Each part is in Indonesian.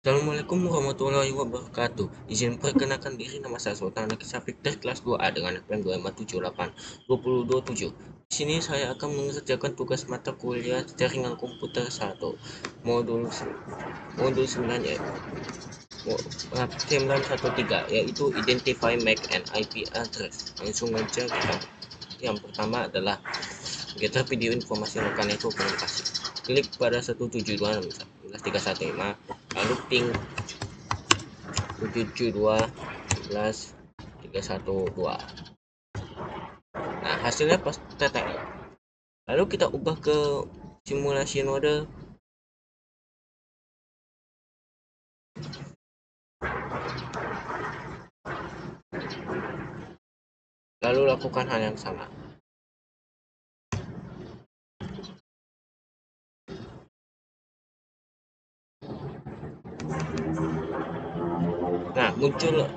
Assalamualaikum warahmatullahi wabarakatuh. Izin perkenalkan diri, nama saya Sultan Kisah Victor kelas 2A dengan NPM 2578227. Di sini saya akan mengerjakan tugas mata kuliah jaringan komputer 1 modul modul 9 ya. 913 yaitu identify MAC and IP address. Langsung aja kita. Yang pertama adalah kita video informasi rekan itu komunikasi. Klik pada 172.16.315 lalu ping 172.11.312. Nah, hasilnya pas TTL. Lalu kita ubah ke simulasi node. Lalu lakukan hal yang sama. Nah, muncul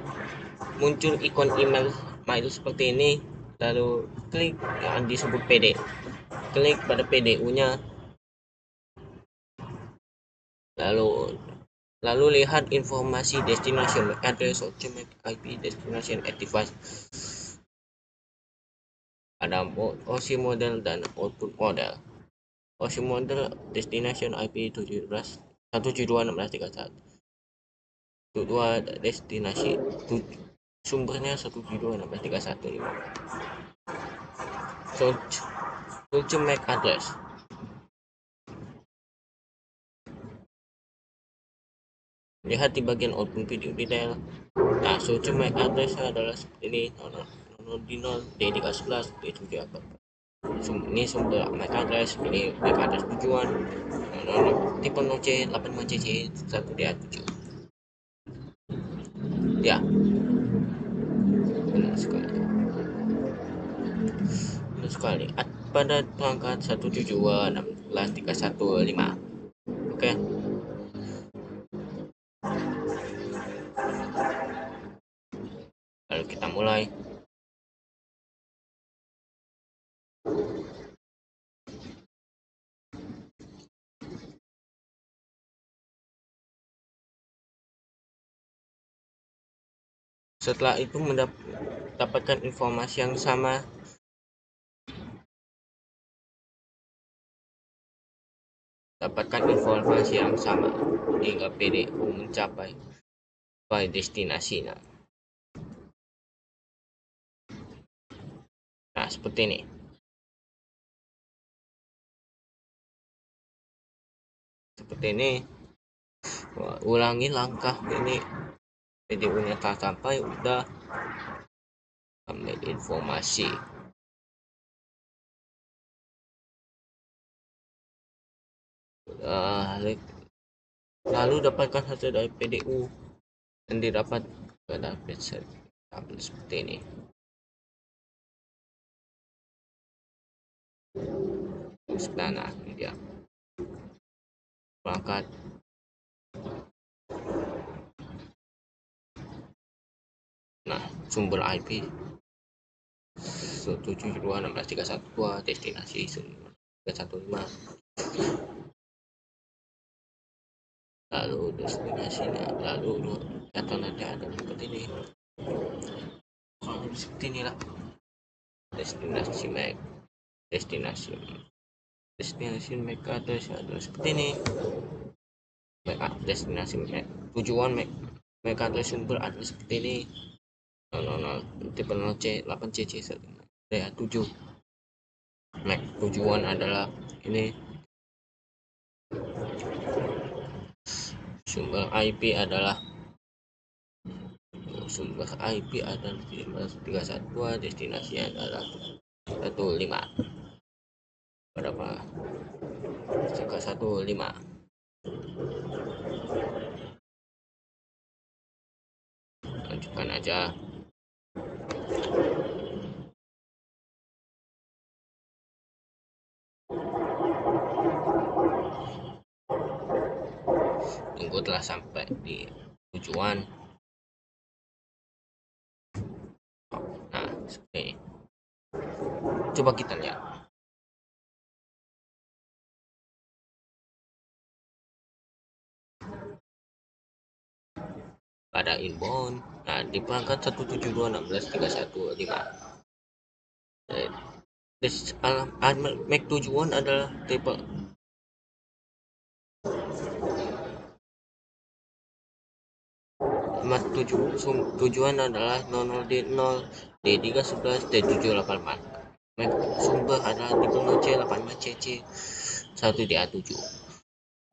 ikon email seperti ini. Lalu klik yang disebut PD. Klik pada PDU-nya. Lalu lihat informasi destination MAC address or MAC IP destination at device. Ada OC model dan output model. OC model destination IP 172.16.31. Untuk dua destinasi sumbernya 172.16.315. Source MAC address. Lihat di bagian output video detail. Nah, source MAC address adalah seperti ini: D0, D311, D744. Ini sumber MAC address, ini MAC address tujuan, tipe NOC 85CC 1DA7. Ya, benar sekali. Pada perangkat 172.16.315. Oke. Lalu kita mulai. Setelah itu mendapatkan informasi yang sama. Hingga PDU mencapai destinasinya. Nah, seperti ini. Ulangi langkah ini. PDU-nya tak sampai, udah ambil informasi. Lalu dapatkan hasil dari PDU dan didapat pada page tabel seperti ini. Nah, ini dia perangkat. Nah, sumber IP 172.16.312, destinasi 315. Lalu destinasinya, lalu nanti ada seperti ini. Seperti inilah destinasi MAC. Destinasi MAC address adalah seperti ini. Destinasi MAC tujuan MAC address sumber address seperti ini. 00 tipe 0C 8CC 7. MAC tujuan adalah ini. Sumber IP adalah 312, destinasinya adalah 15. Berapa? 315. Lanjutkan aja. Tunggu telah sampai di tujuan. Nah, seperti ini. Coba kita lihat. pada inbound. Nah, di perangkat 172.16.315. MAC tujuan adalah triple tujuan adalah 00D0 D311 D784. MAC sumber adalah tipe C 85CC 1DA7.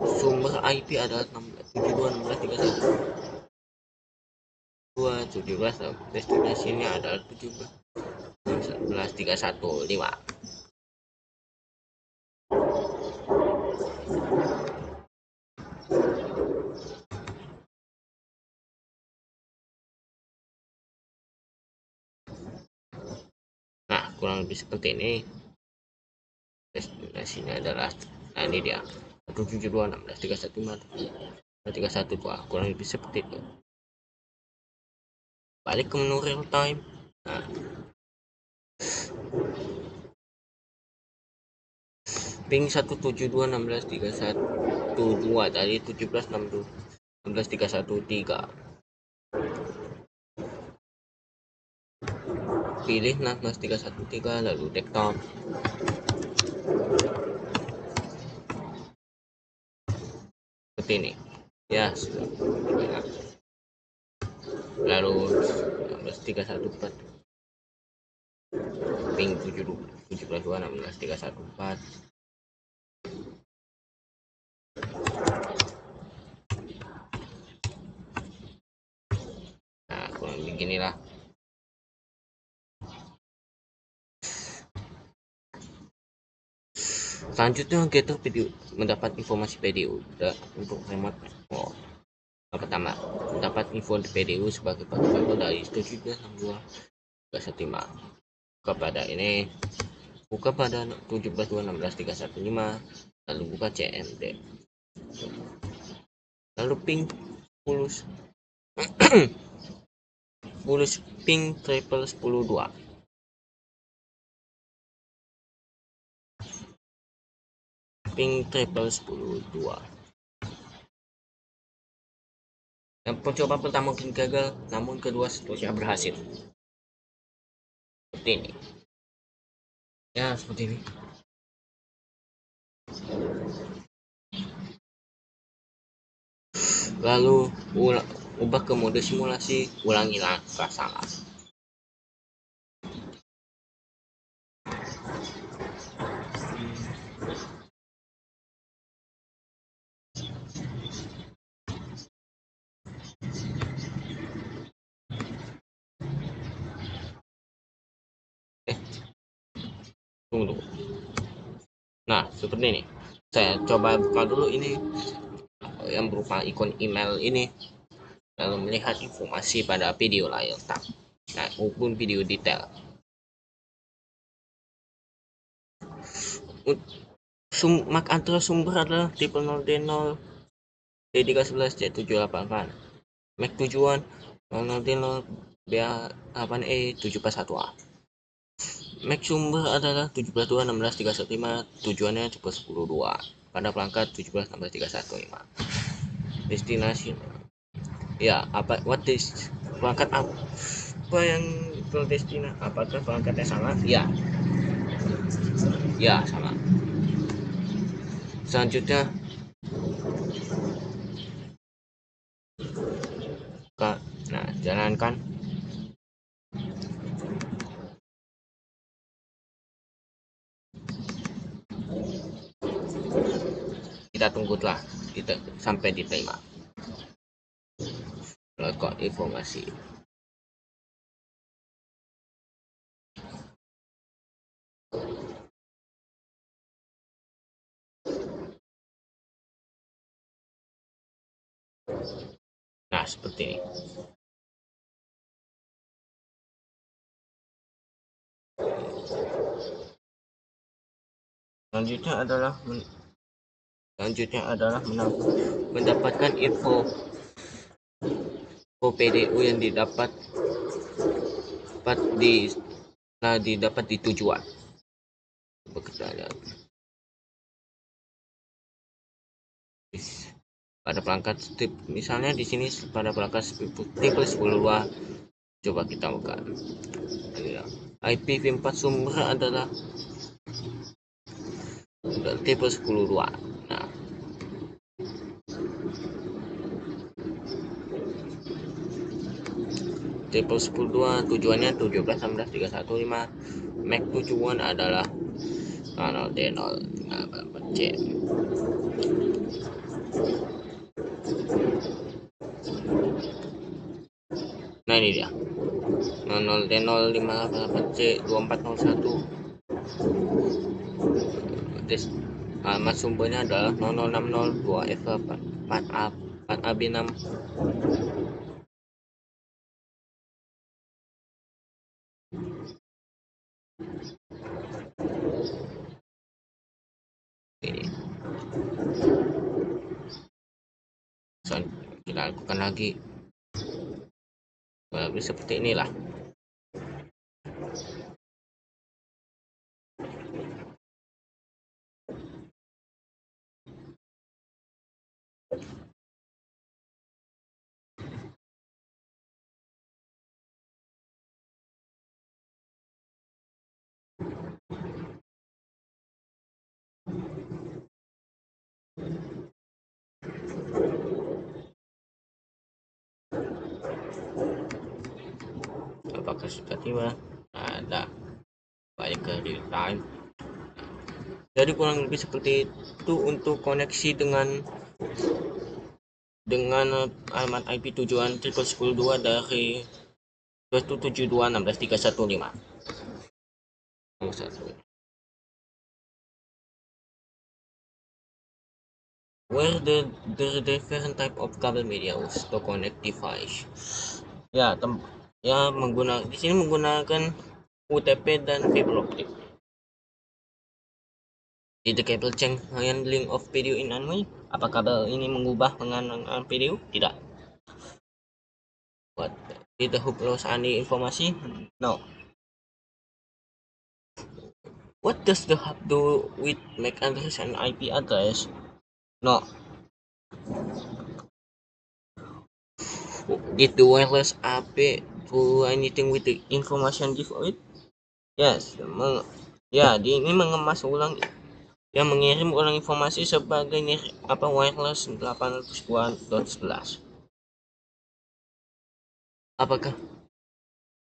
Sumber IP adalah 172.16.312.17. Destinasinya adalah 17.11.315. Nah, kurang lebih seperti ini. Destinasinya adalah, nah ini dia 172.16.315.312, kurang lebih seperti itu. Balik ke menu real time. Nah, ping 172.16.312 dari 17.16.313. Pilih 16.313 lalu desktop. Seperti ini. Ya, lalu 16.314 ping 17.2.16.314. Nah, kurang beginilah. Selanjutnya kita video mendapat informasi PDU untuk remote. Pertama, mendapat info PDU sebagai pakai dari 17.62.315. Kepada ini buka pada 17.2.16.315, lalu buka CMD, lalu ping 10 ping triple 10.2. Ping triple 10.2. Yang percobaan pertama mungkin gagal, namun kedua seterusnya berhasil. Seperti ini. Ya, seperti ini. Lalu ubah ke mode simulasi, ulangi langkah sama. Tunggu. Nah, seperti ini. Saya coba buka dulu ini yang berupa ikon email ini, lalu melihat informasi pada video layar tab, nah, maupun video detail. MAC address sumber adalah tipe 0D0 D311 C784. MAC tujuan 00D0 BA8E 741A. MAC sumber adalah 17.2.16.315, tujuannya tipe 10.2 pada perangkat 17.16.315. Destinasi, ya, perangkat apa yang berdestinasi, apakah perangkatnya sama? Ya, sama. Selanjutnya jalankan. Kita tunggulah sampai diterima. Kok informasi. Nah, seperti ini. Selanjutnya adalah mendapatkan info PDU yang didapat di tujuan. Bekerja pada perangkat misalnya di sini pada perangkat tipe 10.2. Coba kita buka. IPv4 sumber adalah tipe 10.2. Nah, tipe 10.2 tujuannya 17.16.315. MAC tujuan adalah 00D0 C. Nah, ini dia 00D058C 2401. Alamat sumbernya adalah 0060 2F 4AB6. Kita lakukan lagi lebih seperti inilah. Apakah sudah tiba? Ada. Balik ke real time. Jadi kurang lebih seperti itu untuk koneksi dengan alamat IP tujuan triple 10.2 dari 272.16.315. Nomor 1. Where the different type of cable media was to connect device. Ya, di sini menggunakan UTP dan fiber optic. Did the cable change handling of video in any way? Apa kabel ini mengubah pengenalan video? Tidak. What? Did the hoop lose any informasi? No. What does the hub do with MAC address and IP address? No. Did the wireless AP do anything with the information devoid? Yes. Ini mengemas ulang yang mengirim ulang informasi sebagai wireless 802.11.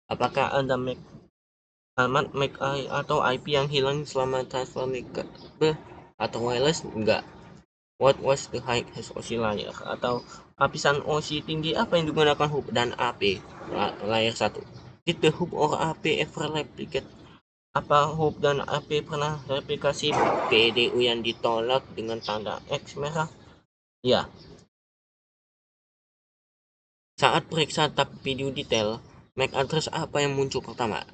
Apakah ada alamat MAC atau IP yang hilang selama transfer MAC atau wireless? Enggak. What was the height SoC layer atau lapisan OC tinggi apa yang digunakan hub dan AP layer 1? Did the hub or AP ever replicate? Apa hub dan AP pernah replikasi PDU yang ditolak dengan tanda X merah? Ya. Saat periksa tab video detail, MAC address apa yang muncul pertama?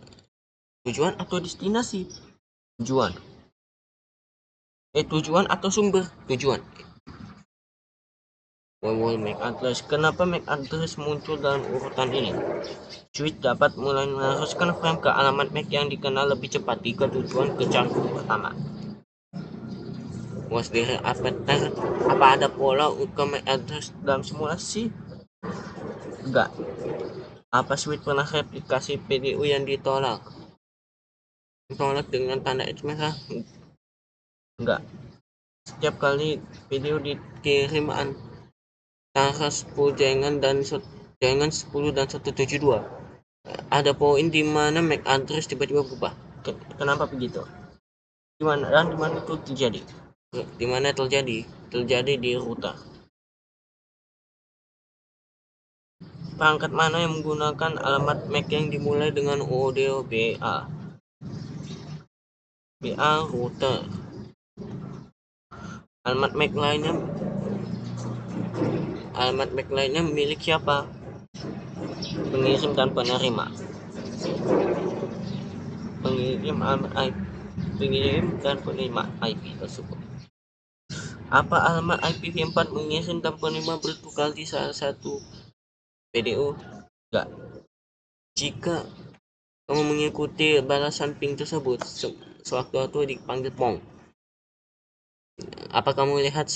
Tujuan atau destinasi? Tujuan. Tujuan atau sumber? Tujuan. MAC address. Kenapa MAC address muncul dalam urutan ini? Switch dapat mulai meneruskan frame ke alamat MAC yang dikenal lebih cepat jika tujuan ke channel pertama. Was there apa ada pola ke MAC address dalam simulasi? Enggak. Apa switch pernah replikasi PDU yang ditolak dengan tanda X merah? Enggak. Setiap kali video dikirim antara 10 jaringan 10 dan 172 ada poin di mana MAC address tiba-tiba berubah. Kenapa begitu? Di mana itu terjadi? Di mana terjadi? Terjadi di router. Perangkat mana yang menggunakan alamat MAC yang dimulai dengan ODO BA? BA router. Alamat MAC lainnya milik siapa? Pengirim dan penerima. Pengirim dan penerima IP tersebut. Apa alamat IPv4 mengirim dan penerima bertukar di salah satu PDU? Enggak. Jika kamu mengikuti balasan ping tersebut, sewaktu-waktu dipanggil pong. Apa kamu lihat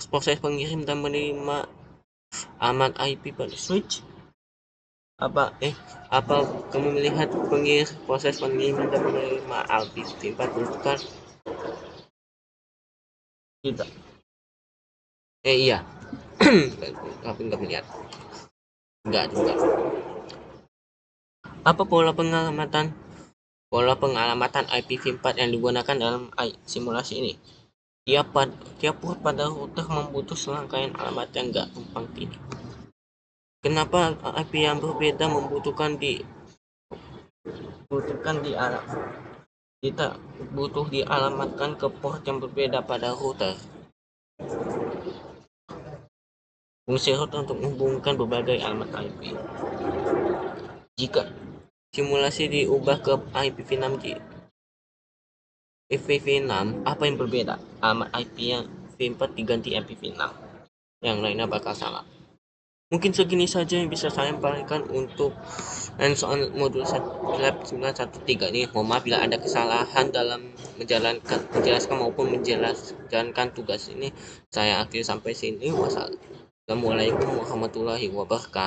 proses pengirim dan menerima alamat IP pada switch? Apa kamu melihat proses pengiriman dan menerima IP4 bukan? Tidak. Iya. Tapi nggak melihat. Nggak juga. Apa pola pengalamatan IPv4 yang digunakan dalam simulasi ini? Tiap port pada router membutuhkan serangkaian alamat yang nggak tumpang tindih. Kenapa IP yang berbeda kita butuh dialamatkan ke port yang berbeda pada router? Fungsi router untuk menghubungkan berbagai alamat IP. Jika simulasi diubah ke IPv6, apa yang berbeda? Alamat IP yang V4 diganti IPv6, yang lainnya bakal salah. Mungkin segini saja yang bisa saya sampaikan untuk hands-on modul lab 913 ini. Mohon maaf bila ada kesalahan dalam menjelaskan maupun menjalankan tugas ini. Saya akhiri sampai sini. Wassalamualaikum warahmatullahi wabarakatuh.